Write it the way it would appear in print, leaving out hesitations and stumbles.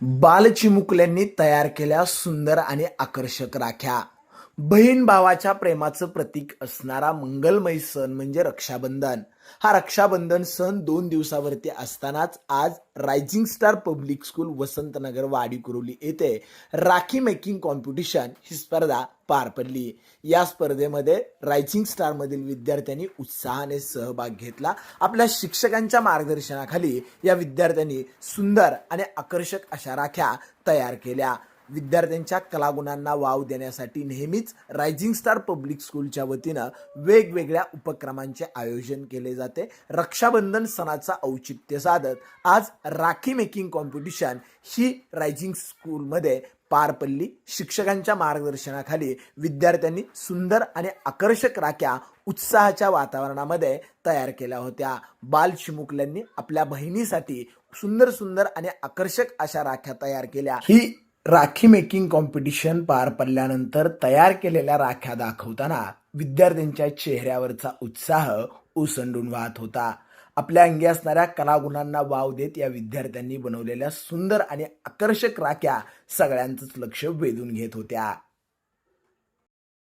बालचिमुकल्यांनी तयार केल्या सुंदर आणि आकर्षक राख्या. बहीण भावाच्या प्रेमाचं प्रतीक असणारा मंगलमय सण म्हणजे रक्षाबंधन. हा रक्षाबंधन सण 2 दिवसावरती असतानाच आज rising star public school Vasantnagar वाडी कुरोली येथे राखी मेकिंग कॉम्पिटिशन ही स्पर्धा पार पडली. या स्पर्धेमध्ये रायझिंग स्टार मधील विद्यार्थ्यांनी उत्साहाने सहभाग घेतला. आपल्या शिक्षकांच्या मार्गदर्शनाखाली या विद्यार्थ्यांनी सुंदर आणि आकर्षक अशा राख्या तयार केल्या. विद्यार्थ्यांच्या कलागुणांना वाव देण्यासाठी नेहमीच रायझिंग स्टार पब्लिक स्कूलच्या वतीनं वेगवेगळ्या उपक्रमांचे आयोजन केले जाते. रक्षाबंधन सणाचा औचित्य साधत आज राखी मेकिंग कॉम्पिटिशन ही रायझिंग स्कूलमध्ये पार पडली. शिक्षकांच्या मार्गदर्शनाखाली विद्यार्थ्यांनी सुंदर आणि आकर्षक राख्या उत्साहाच्या वातावरणामध्ये तयार केल्या होत्या. बाल चिमुकल्यांनी आपल्या बहिणीसाठी सुंदर सुंदर आणि आकर्षक अशा राख्या तयार केल्या. ही राखी मेकिंग कॉम्पिटिशन पार पडल्यानंतर तयार केलेल्या राख्या दाखवताना विद्यार्थ्यांच्या चेहऱ्यावरचा उत्साह ओसंडून वाहत होता. आपल्या अंगी असणाऱ्या कलागुणांना वाव देत या विद्यार्थ्यांनी बनवलेल्या सुंदर आणि आकर्षक राख्या सगळ्यांचंच लक्ष वेधून घेत होत्या.